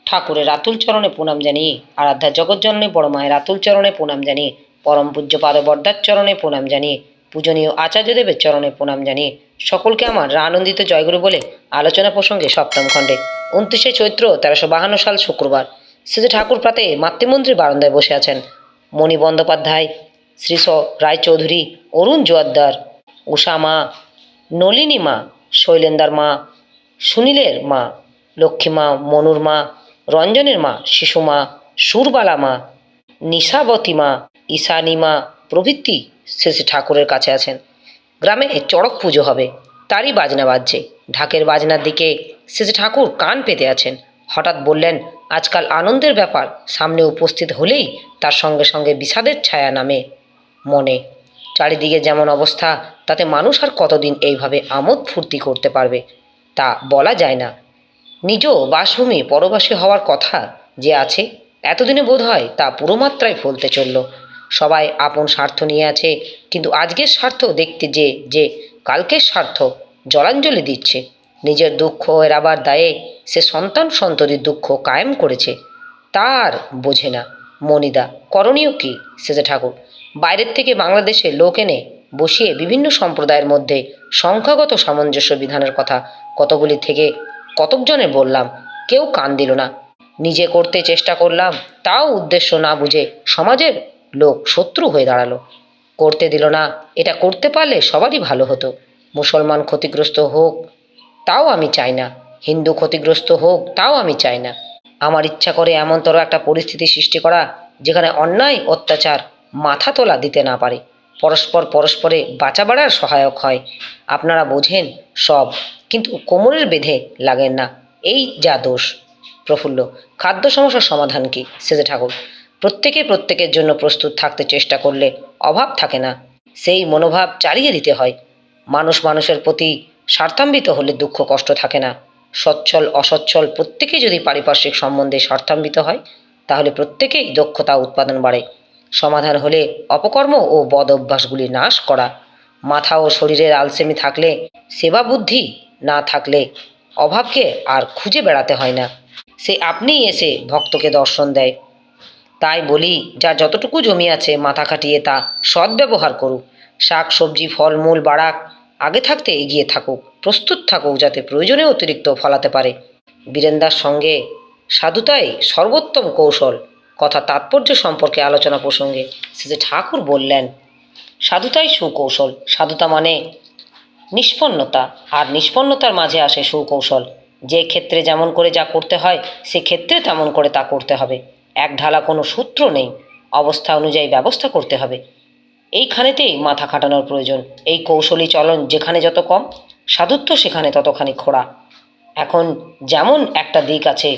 ঠাকুরের রাতুল চরণে প্রণাম জানিয়ে, আরাধ্যা জগৎজননী বড় মায়ের রাতুল চরণে প্রণাম জানিয়ে, পরম পূজ্য পাদবর্দার চরণে প্রণাম জানিয়ে, পূজনীয় আচার্যদেবের চরণে প্রণাম জানিয়ে সকলকে আমার আনন্দিত জয়গুরু বলে আলোচনা প্রসঙ্গে সপ্তম খণ্ডে 29শে চৈত্র 1352 সাল শুক্রবার শ্রী ঠাকুর প্রাতে মাতৃমন্ত্রীর বারান্দায় বসে আছেন। মণি বন্দ্যোপাধ্যায়, শ্রীশ রায়চৌধুরী, অরুণ জোয়ারদার, উষা মা, নলিনী মা, শৈলেন্দার মা, সুনীলের মা, লক্ষ্মী মা, মনুর মা, রঞ্জনের মা, শিশু মা, সুরবালা মা, নিশাবতী মা, ঈশানী মা প্রভৃতি শ্রী ঠাকুরের কাছে আছেন। গ্রামে চড়ক পুজো হবে, তারই বাজনা বাজছে। ঢাকের বাজনার দিকে শ্রী ঠাকুর কান পেতে আছেন। হঠাৎ বললেন, আজকাল আনন্দের ব্যাপার সামনে উপস্থিত হলেই তার সঙ্গে সঙ্গে বিষাদের ছায়া নামে মনে। চারিদিকে যেমন অবস্থা, তাতে মানুষ আর কতদিন এইভাবে আমোদ ফুর্তি করতে পারবে তা বলা যায় না। নিজ বাসভূমি পরবাসী হওয়ার কথা যে আছে, এতদিনে বোধ হয় তা পুরোমাত্রায় ফলতে চলল। সবাই আপন স্বার্থ নিয়ে আছে, কিন্তু আজকের স্বার্থ দেখতে যে কালকের স্বার্থ জলাঞ্জলি দিচ্ছে। নিজের দুঃখ এড়াবার দায়ে সে সন্তান সন্ততির দুঃখ কায়েম করেছে, তার বোঝে না। মণিদা, করণীয় কি? সেজে ঠাকুর বাইরের থেকে বাংলাদেশে লোক এনে বসিয়ে বিভিন্ন সম্প্রদায়ের মধ্যে সংখ্যাগত সামঞ্জস্য বিধানের কথা কতগুলি থেকে কতকজনের বললাম, কেউ কান দিল না। নিজে করতে চেষ্টা করলাম, তাও উদ্দেশ্য না বুঝে সমাজের লোক শত্রু হয়ে দাঁড়ালো। করতে দিল না। এটা করতে পারলে সবারই ভালো হতো। মুসলমান ক্ষতিগ্রস্ত হোক তাও আমি চাই না, হিন্দু ক্ষতিগ্রস্ত হোক তাও আমি চাই না। আমার ইচ্ছা করে এমনতর একটা পরিস্থিতি সৃষ্টি করা, যেখানে অন্যায় অত্যাচার মাথা তোলা দিতে না পারে, পরস্পরে বাঁচা বাড়ার সহায়ক হয়। আপনারা বোঝেন সব, কিন্তু কোমরের বেঁধে লাগেন না, এই যা দোষ। প্রফুল্ল, খাদ্য সমস্যার সমাধান কি? সেজে ঠাকুর প্রত্যেকের জন্য প্রস্তুত থাকতে চেষ্টা করলে অভাব থাকে না, সেই মনোভাব চালিয়ে দিতে হয়। মানুষ মানুষের প্রতি স্বার্থান্বিত হলে দুঃখ কষ্ট থাকে না। সচ্ছল অসচ্ছল প্রত্যেকেই যদি পারিপার্শ্বিক সম্বন্ধে স্বার্থান্বিত হয়, তাহলে প্রত্যেকেই দক্ষতা উৎপাদন বাড়ে। সমাধান হলে অপকর্ম ও বদ অভ্যাসগুলি নাশ করা। মাথা ও শরীরের আলসেমি থাকলে, সেবা বুদ্ধি না থাকলে অভাবকে আর খুঁজে বেড়াতে হয় না, সে আপনিই এসে ভক্তকে দর্শন দেয়। তাই বলি, যার যতটুকু জমি আছে মাথা খাটিয়ে তা সদ্ব্যবহার করুক। শাক সবজি ফলমূল বাড়াক, আগে থাকতে এগিয়ে থাকুক, প্রস্তুত থাকুক, যাতে প্রয়োজনে অতিরিক্ত ফলাতে পারে। বীরেন্দার সঙ্গে সাধুতাই সর্বোত্তম কৌশল। কথা তাৎপর্য সম্পর্কে আলোচনা প্রসঙ্গে শ্রী ঠাকুর বললেন, সাধুতাই সুকৌশল। সাধুতা মানে নিষ্পন্নতা, আর নিষ্পন্নতার মাঝে আসে সুকৌশল। যে ক্ষেত্রে যেমন করে যা করতে হয়, সে ক্ষেত্রে তেমন করে তা করতে হবে। এক ঢালা কোনো সূত্র নেই, অবস্থা অনুযায়ী ব্যবস্থা করতে হবে। এইখানেতেই মাথা খাটানোর প্রয়োজন। এই কৌশলী চলন যেখানে যত কম, সাধুত্ব সেখানে ততখানি খোঁড়া। এখন যেমন একটা দিক আছে,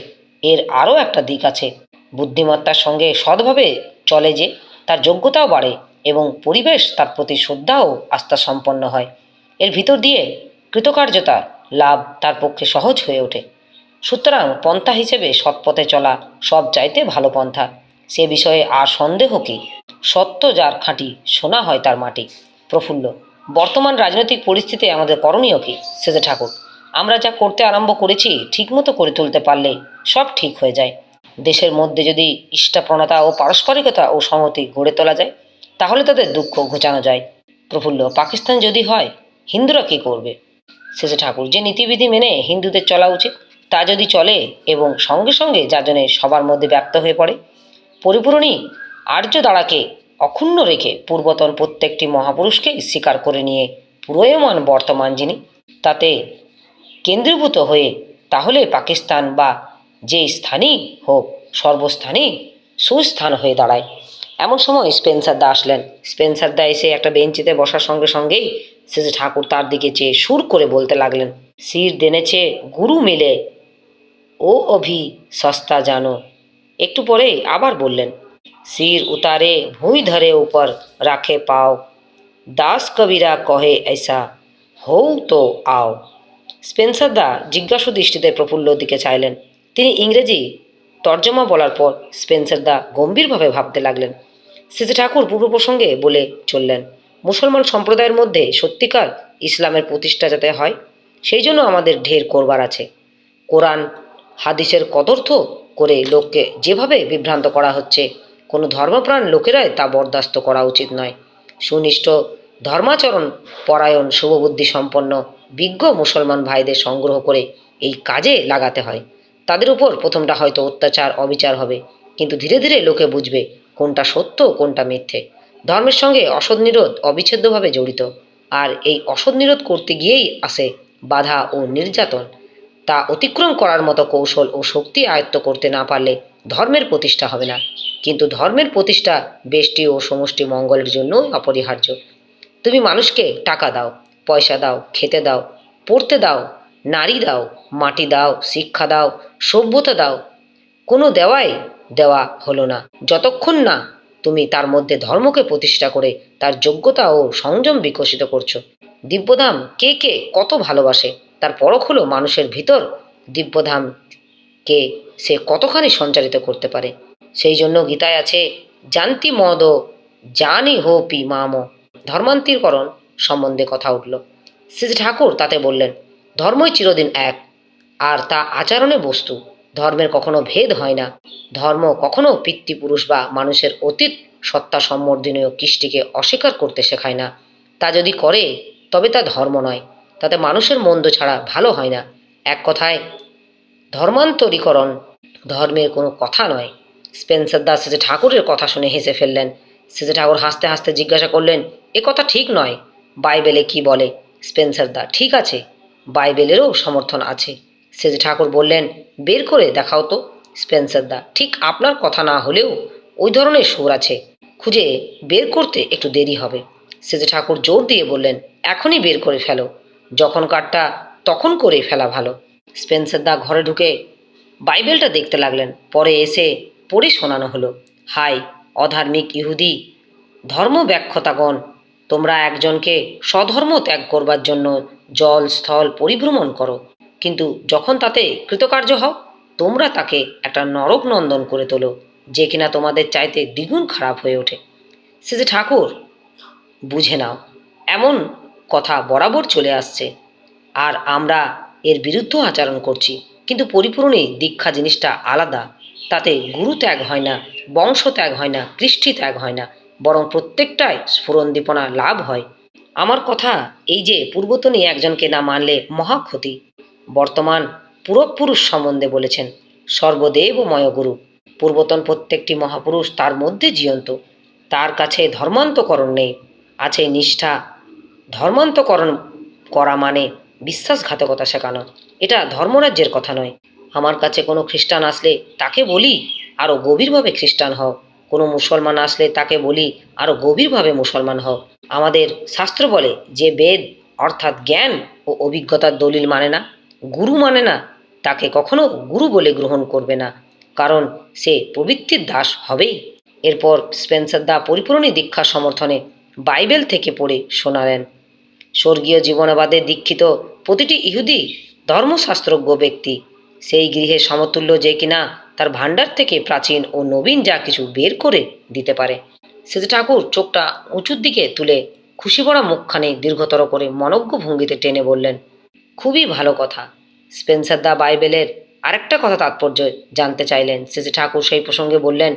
এর আরও একটা দিক আছে। বুদ্ধিমত্তার সঙ্গে সৎভাবে চলে যে, তার যোগ্যতাও বাড়ে এবং পরিবেশ তার প্রতি শ্রদ্ধা ও আস্থা সম্পন্ন হয়। এর ভিতর দিয়ে কৃতকার্যতা লাভ তার পক্ষে সহজ হয়ে ওঠে। সুতরাং পন্থা হিসেবে সৎপথে চলা সব চাইতে ভালো পন্থা। সে বিষয়ে আর সন্দেহ কি? সত্য যার খাঁটি, শোনা হয় তার মাটি। প্রফুল্ল, বর্তমান রাজনৈতিক পরিস্থিতি আমাদের করণীয় কি? সেজে ঠাকুর আমরা যা করতে আরম্ভ করেছি ঠিকমতো করে তুলতে পারলে সব ঠিক হয়ে যায়। দেশের মধ্যে যদি ইষ্টাপ্রণতা ও পারস্পরিকতা ও সংহতি গড়ে তোলা যায়, তাহলে তাদের দুঃখ ঘোচানো যায়। প্রফুল্ল, পাকিস্তান যদি হয়, হিন্দুরা কী করবে? শেষে ঠাকুর, যে নীতিবিধি মেনে হিন্দুদের চলা উচিত তা যদি চলে এবং সঙ্গে সঙ্গে যাজনে সবার মধ্যে ব্যপ্ত হয়ে পড়ে, পরিপূরণী আর্য দ্বারাকে অক্ষুণ্ণ রেখে পূর্বতন প্রত্যেকটি মহাপুরুষকেই স্বীকার করে নিয়ে পুরোয়মান বর্তমান যিনি তাতে কেন্দ্রীভূত হয়ে, তাহলে পাকিস্তান বা যে স্থানই হোক সর্বস্থানই সুস্থান হয়ে দাঁড়ায়। এমন সময় স্পেন্সার দা আসলেন। স্পেন্সার দা এসে একটা বেঞ্চিতে বসার সঙ্গে সঙ্গেই শেষে ঠাকুর তার দিকে চেয়ে সুর করে বলতে লাগলেন, সির দেনেছে গুরু মিলে ও অভি সস্তা জানো। একটু পরেই আবার বললেন, সির উতারে ভুঁই ধরে উপর রাখে পাও, দাস কবিরা কহে ऐसा হৌ তো আও। স্পেন্সার দা জিজ্ঞাসু দৃষ্টিতে প্রফুল্লর দিকে চাইলেন। তিনি ইংরেজি তর্জমা বলার পর স্পেন্সার দা গম্ভীরভাবে ভাবতে লাগলেন। শ্রী ঠাকুর পূর্ব প্রসঙ্গে বলে চললেন, মুসলমান সম্প্রদায়ের মধ্যে সত্যিকার ইসলামের প্রতিষ্ঠা যাতে হয়, সেই জন্য আমাদের ঢের করবার আছে। কোরআন হাদিসের কদর্থ করে লোককে যেভাবে বিভ্রান্ত করা হচ্ছে, কোনো ধর্মপ্রাণ লোকেরাই তা বরদাস্ত করা উচিত নয়। সুনিষ্ঠ ধর্মাচরণ পরায়ণ শুভবুদ্ধি সম্পন্ন বিজ্ঞ মুসলমান ভাইদের সংগ্রহ করে এই কাজে লাগাতে হয়। তাদের উপর প্রথমটা হয়তো অত্যাচার অবিচার হবে, কিন্তু ধীরে ধীরে লোকে বুঝবে কোনটা সত্য কোনটা মিথ্যে। ধর্মের সঙ্গে অসৎ নিরোধ অবিচ্ছেদ্যভাবে জড়িত, আর এই অসৎ নিরোধ করতে গিয়েই আসে বাধা ও নির্যাতন। তা অতিক্রম করার মতো কৌশল ও শক্তি আয়ত্ত করতে না পারলে ধর্মের প্রতিষ্ঠা হবে না। কিন্তু ধর্মের প্রতিষ্ঠা ব্যষ্টি ও সমষ্টি মঙ্গলের জন্যই অপরিহার্য। তুমি মানুষকে টাকা দাও, পয়সা দাও, খেতে দাও, পড়তে দাও, নারী দাও, মাটি দাও, শিক্ষা দাও, সভ্যতা দাও, কোনো দেওয়া হলো না যতক্ষণ না তুমি তার মধ্যে ধর্মকে প্রতিষ্ঠা করে তার যোগ্যতা ও সংযম বিকশিত করছো। দিব্যধাম কে কে কত ভালোবাসে, তার পরখ হলো মানুষের ভিতর দিব্যধামকে সে কতখানি সঞ্চারিত করতে পারে। সেই জন্য গীতায় আছে, জানতি মদ জানি হো পি মাম। ধর্মান্তরীকরণ সম্বন্ধে কথা উঠল। শ্রী ঠাকুর তাতে বললেন, ধর্মই চিরদিন এক, আর তা আচরণে বস্তু। ধর্মের কখনো ভেদ হয় না। ধর্ম কখনো পিতৃপুরুষ বা মানুষের অতীত সত্তা সম্বর্ধনীয় কৃষ্টিকে অস্বীকার করতে শেখায় না। তা যদি করে তবে তা ধর্ম নয়, তাতে মানুষের মন্দ ছাড়া ভালো হয় না। এক কথায় ধর্মান্তরীকরণ ধর্মের কোনো কথা নয়। স্পেন্সার দাস শ্রী ঠাকুরের কথা শুনে হেসে ফেললেন। শ্রী ঠাকুর হাসতে হাসতে জিজ্ঞাসা করলেন, এ কথা ঠিক নয়, বাইবেলে কি বলে? স্পেন্সার দা, ঠিক আছে, বাইবেলেরও সমর্থন আছে। শ্রী ঠাকুর বললেন, বের করে দেখাও তো। স্পেন্সার দা, ঠিক আপনার কথা না হলেও ওই ধরনের সুর আছে, খুঁজে বের করতে একটু দেরি হবে। শ্রী ঠাকুর জোর দিয়ে বললেন, এখনই বের করে ফেলো, যখন কাঠটা তখন করে ফেলা ভালো। স্পেন্সার দা ঘরে ঢুকে বাইবেলটা দেখতে লাগলেন। পরে এসে পড়ে শোনানো হলো, হাই অধার্মিক ইহুদি ধর্ম ব্যাখ্যাতাগণ, তোমরা একজনকে স্বধর্ম ত্যাগ করবার জন্য জল স্থল পরিভ্রমণ করো, কিন্তু যখন তাতে কৃতকার্য হও তোমরা তাকে একটা নরক নন্দন করে তোলো, যে কিনা তোমাদের চাইতে দ্বিগুণ খারাপ হয়ে ওঠে। শ্রী ঠাকুর, বুঝে নাও, এমন কথা বরাবর চলে আসছে, আর আমরা এর বিরুদ্ধ আচরণ করছি। কিন্তু পরিপূরণী দীক্ষা জিনিসটা আলাদা। তাতে গুরু ত্যাগ হয় না, বংশ ত্যাগ হয় না, কৃষ্টি ত্যাগ হয় না, বরং প্রত্যেকটাই স্ফুরণদীপনা লাভ হয়। আমার কথা এই যে পূর্বতনী একজনকে না মানলে মহা ক্ষতি। বর্তমান পুরুষ সম্বন্ধে বলেছেন, সর্বদেবময় গুরু। পূর্বতন প্রত্যেকটি মহাপুরুষ তার মধ্যে জীয়ন্ত। তার কাছে ধর্মান্তকরণ নেই, আছে নিষ্ঠা। ধর্মান্তকরণ করা মানে বিশ্বাসঘাতকতা শেখানো। এটা ধর্মরাজ্যের কথা নয়। আমার কাছে কোনো খ্রিস্টান আসলে তাকে বলি, আরও গভীরভাবে খ্রিস্টান হও। কোনো মুসলমান আসলে তাকে বলি, আরও গভীরভাবে মুসলমান হও। আমাদের শাস্ত্র বলে, যে বেদ অর্থাৎ জ্ঞান ও অভিজ্ঞতার দলিল মানে না, গুরু মানে না, তাকে কখনো গুরু বলে গ্রহণ করবে না, কারণ সে প্রবৃত্তির দাস হবেই। এরপর স্পেন্সার দা পরিপূরণী দীক্ষার সমর্থনে বাইবেল থেকে পড়ে শোনালেন। স্বর্গীয় জীবনবাদে দীক্ষিত প্রতিটি ইহুদি ধর্মশাস্ত্রজ্ঞ ব্যক্তি সেই গৃহের সমতুল্য, যে কিনা তার ভাণ্ডার থেকে প্রাচীন ও নবীন যা কিছু বের করে দিতে পারে। শ্রী ঠাকুর চোখটা উঁচুর দিকে তুলে খুশি ভরা মুখখানি দীর্ঘতর করে মনজ্ঞ ভঙ্গিতে টেনে বললেন, খুবই ভালো কথা। স্পেন্সার দা বাইবেলের আরেকটা কথা তাৎপর্য জানতে চাইলেন। শ্রী ঠাকুর সেই প্রসঙ্গে বললেন,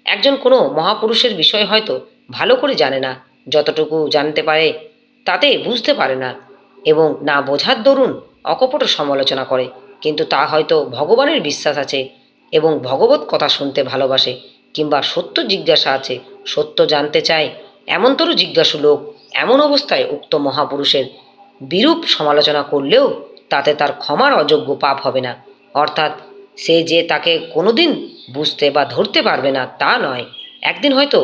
একজন কোনো মহাপুরুষের বিষয় হয়তো ভালো করে জানে না, যতটুকু জানতে পারে তাতে বুঝতে পারে না, এবং না বোঝার দরুন অকপট সমালোচনা করে, কিন্তু তা হয়তো ভগবানের বিশ্বাস আছে এবং ভগবত কথা শুনতে ভালোবাসে, কিংবা সত্য জিজ্ঞাসা আছে, সত্য জানতে চায়, এমনতরও জিজ্ঞাসু লোক এমন অবস্থায় উক্ত মহাপুরুষের বিরূপ সমালোচনা করলেও তাতে তার ক্ষমার অযোগ্য পাপ হবে না। অর্থাৎ সে যে তাকে কোনোদিন বুঝতে বা ধরতে পারবে না তা নয়, একদিন হয়তো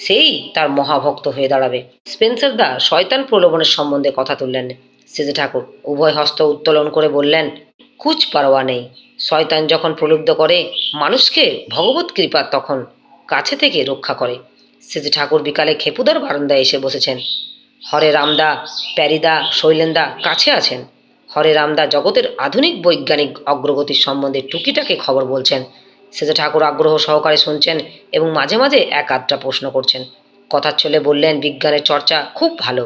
সেই তার মহাভক্ত হয়ে দাঁড়াবে। স্পেন্সার দা শয়তান প্রলোভনের সম্বন্ধে কথা তুললেন। শ্রী ঠাকুর উভয় হস্ত উত্তোলন করে বললেন, কুছ পারোয়া নেই। শয়তান যখন প্রলুব্ধ করে মানুষকে, ভগবত কৃপা তখন কাছে থেকে রক্ষা করে। শ্রী ঠাকুর বিকালে খেপুদার বারান্দায় এসে বসেছেন। হরে রামদা, প্যারিদা, শৈলেন্দা কাছে আছেন। হরে রামদা জগতের আধুনিক বৈজ্ঞানিক অগ্রগতির সম্বন্ধে টুকিটাকে খবর বলছেন। শ্রী ঠাকুর আগ্রহ সহকারে শুনছেন এবং মাঝে মাঝে এক আধটা প্রশ্ন করছেন। কথার ছলে বললেন, বিজ্ঞানের চর্চা খুব ভালো,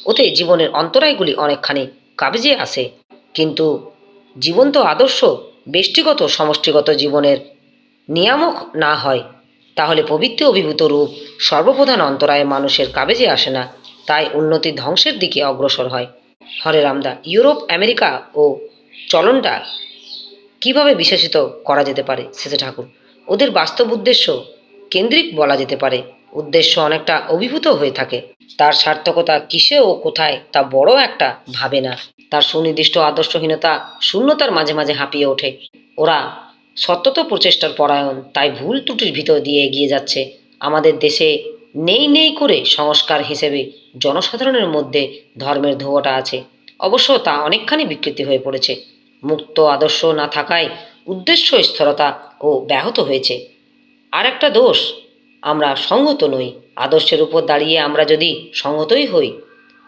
ওতে জীবনের অন্তরায়গুলি অনেকখানি কাবেজে আসে, কিন্তু জীবন তো আদর্শ ব্যষ্টিগত সমষ্টিগত জীবনের নিয়ামক না হয়, তাহলে পবিত্র অভিভূত রূপ সর্বপ্রধান অন্তরায় মানুষের কাবেজে আসে না, তাই উন্নতি ধ্বংসের দিকে অগ্রসর হয়। হরে রামদা, ইউরোপ আমেরিকা ও চলনটা কিভাবে বিশেষিত করা যেতে পারে শেষে ঠাকুর? ওদের বাস্তব উদ্দেশ্য কেন্দ্রিক বলা যেতে পারে। উদ্দেশ্য অনেকটা অভিভূত হয়ে থাকে, তার সার্থকতা কিসে ও কোথায় তা বড় একটা ভাবে না। তার সুনির্দিষ্ট আদর্শহীনতা শূন্যতার মাঝে মাঝে হাঁপিয়ে ওঠে। ওরা সতত প্রচেষ্টার পরায়ণ, তাই ভুল ত্রুটির ভিতর দিয়ে এগিয়ে যাচ্ছে। আমাদের দেশে নেই নেই করে সংস্কার হিসেবে জনসাধারণের মধ্যে ধর্মের ধোঁয়াটা আছে, অবশ্য তা অনেকখানি বিকৃতি হয়ে পড়েছে। মুক্ত আদর্শ না থাকায় উদ্দেশ্য স্থিরতা ও ব্যাহত হয়েছে। আর একটা দোষ, আমরা সংহত নই। আদর্শের উপর দাঁড়িয়ে আমরা যদি সংহতই হই,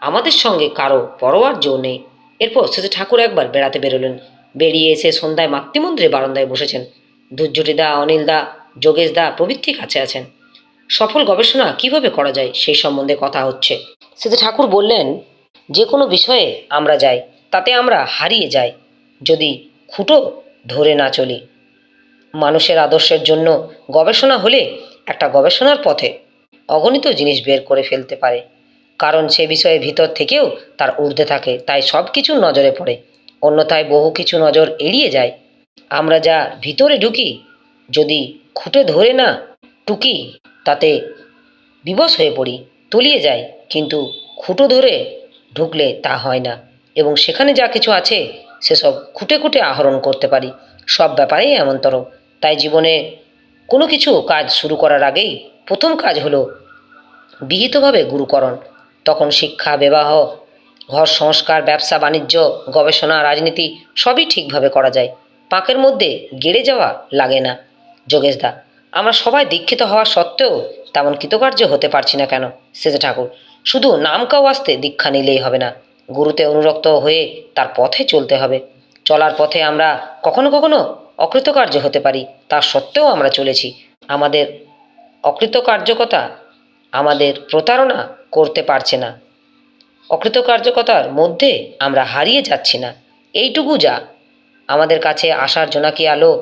আমাদের সঙ্গে কারো পরোয়ার জো নেই। এরপর শেষে ঠাকুর একবার বেড়াতে বেরোলেন। বেরিয়ে এসে সন্ধ্যায় মাতৃমন্দিরে বারান্দায় বসেছেন। ধূর্যটিদা, অনিলদা, যোগেশদা প্রভৃতি কাছে আছেন। সফল গবেষণা কিভাবে করা যায় সেই সম্বন্ধে কথা হচ্ছে। শেষে ঠাকুর বললেন, যে কোনো বিষয়ে আমরা যাই, তাতে আমরা হারিয়ে যাই যদি খুঁটো ধরে না চলি। মানুষের আদর্শের জন্য গবেষণা হলে একটা গবেষণার পথে অগণিত জিনিস বের করে ফেলতে পারে, কারণ সে বিষয়ে ভিতর থেকেও তার ঊর্ধ্বে থাকে, তাই সব কিছু নজরে পড়ে। অন্যথায় বহু কিছু নজর এড়িয়ে যায়। আমরা যা ভিতরে ঢুকি, যদি খুঁটে ধরে না টুকি, তাতে বিবশ হয়ে পড়ি, তলিয়ে যায়। কিন্তু খুঁটো ধরে ঢুকলে তা হয় না, এবং সেখানে যা কিছু আছে সেসব খুঁটে খুঁটে আহরণ করতে পারি। সব ব্যাপারেই এমনতর। তাই জীবনে কোনো কিছু কাজ শুরু করার আগেই প্রথম কাজ হলো বিহিতভাবে গুরুকরণ। তখন শিক্ষা, বিবাহ, ঘর সংস্কার, ব্যবসা বাণিজ্য, গবেষণা, রাজনীতি সবই ঠিকভাবে করা যায়। পাঁকের মধ্যে গেড়ে যাওয়া লাগে না। যোগেশদা, আমরা সবাই দীক্ষিত হওয়া সত্ত্বেও তেমন কৃতকার্য হতে পারছি না কেন? শেষে ঠাকুর, শুধু নামকাও আসতে দীক্ষা নিলেই হবে না, গুরুতে অনুরক্ত হয়ে তার পথে চলতে হবে। চলার পথে আমরা কখনো কখনো অকৃতকার্য হতে পারি, তা সত্ত্বেও আমরা চলেছি। আমাদের অকৃতকার্যকতা আমাদের প্রতারণা করতে পারছে না। অকৃতকার্যকতার মধ্যে আমরা হারিয়ে যাচ্ছি না, এইটুকু যা। আমাদের কাছে আসার জোনাকি আলো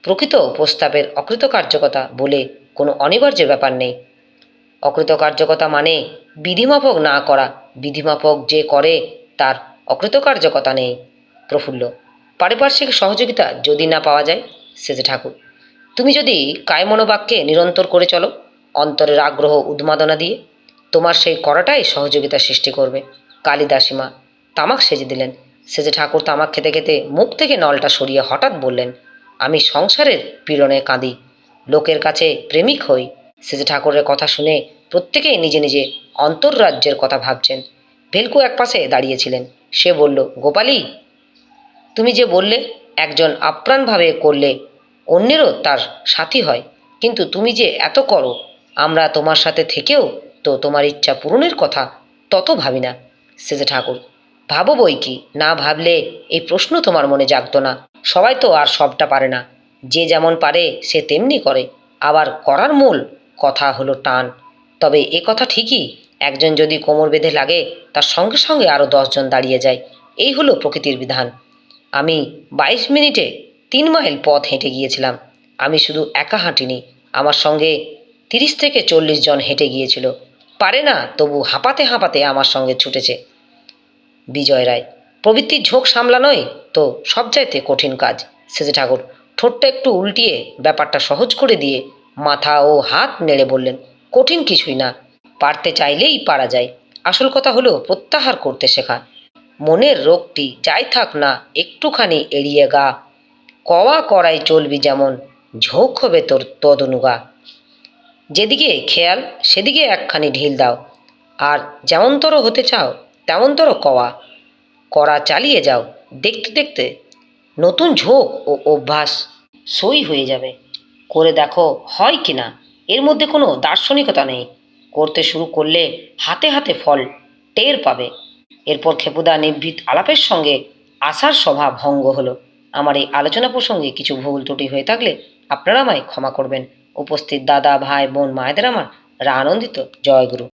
প্রকৃত প্রস্তাবের অকৃতকার্যকতা বলে কোনো অনিবার্য ব্যাপার নেই। অকৃতকার্যকতা মানে বিধিমাফক না করা। বিধিমাফক যে করে তার অকৃতকার্যকতা নেই। প্রফুল্ল, পারিপার্শ্বিক সহযোগিতা যদি না পাওয়া যায়? শেষে ঠাকুর, তুমি যদি কায়মনোবাক্যে নিরন্তর করে চলো, অন্তরের আগ্রহ উন্মাদনা দিয়ে, তোমার সেই করাটাই সহযোগিতা সৃষ্টি করবে। কালিদাসীমা তামাক সেজে দিলেন। সেজে ঠাকুর তামাক খেতে খেতে মুখ থেকে নলটা সরিয়ে হঠাৎ বললেন, আমি সংসারের পীড়নে কাঁদি, লোকের কাছে প্রেমিক হই। সেজে ঠাকুরের কথা শুনে প্রত্যেকেই নিজে নিজে অন্তর্রাজ্যের কথা ভাবছেন। ভেলকু একপাশে দাঁড়িয়েছিলেন। সে বলল, গোপালী, তুমি যে বললে একজন আপ্রাণভাবে করলে অন্যেরও তার সাথী হয়, কিন্তু তুমি যে এত করো, আমরা তোমার সাথে থেকেও তো তোমার ইচ্ছা পূরণের কথা তত ভাবি না। শেষে ঠাকুর, ভাবো বই কি, না ভাবলে এই প্রশ্ন তোমার মনে জাগত না। সবাই তো আর সবটা পারে না, যে যেমন পারে সে তেমনি করে। আবার করার মূল কথা হলো টান। তবে এ কথা ঠিকই, একজন যদি কোমর বেঁধে লাগে, তার সঙ্গে সঙ্গে আরও 10 জন দাঁড়িয়ে যায়। এই হলো প্রকৃতির বিধান। আমি 22 মিনিটে 3 মাইল পথ হেঁটে গিয়েছিলাম। আমি শুধু একা হাঁটিনি, আমার সঙ্গে 30 থেকে 40 জন হেঁটে গিয়েছিল। পারে না, তবু হাঁপাতে হাঁপাতে আমার সঙ্গে ছুটেছে। বিজয় রায়, প্রবৃত্তির ঝোঁক সামলানোই তো সবচাইতে কঠিন কাজ। শেষে ঠাকুর ঠোঁটটা একটু উল্টিয়ে ব্যাপারটা সহজ করে দিয়ে মাথা ও হাত নেড়ে বললেন, কঠিন কিছুই না, পারতে চাইলেই পারা যায়। আসল কথা হলো প্রত্যাহার করতে শেখা। মনের রোগটি যাই থাক না, একটুখানি এড়িয়ে গা। কওয়া করাই চলবি যেমন, ঝোঁক হবে তোর তদনুগা। যেদিকে খেয়াল সেদিকে একখানি ঢিল দাও, আর যেমনতর হতে চাও তেমনতর কওয়া করা চালিয়ে যাও। দেখতে দেখতে নতুন ঝোঁক ও অভ্যাস সই হয়ে যাবে। করে দেখো হয় কি না। এর মধ্যে কোনো দার্শনিকতা নেই। করতে শুরু করলে হাতে হাতে ফল টের পাবে। এরপর খেপুদা নিভৃত আলাপের সঙ্গে আশার সভা ভঙ্গ হলো। আমার এই আলোচনা প্রসঙ্গে কিছু ভুল ত্রুটি হয়ে থাকলে আপনারা আমায় ক্ষমা করবেন। উপস্থিত দাদা, ভাই, বোন, মায়েদের আমার আনন্দিত জয়গুরু।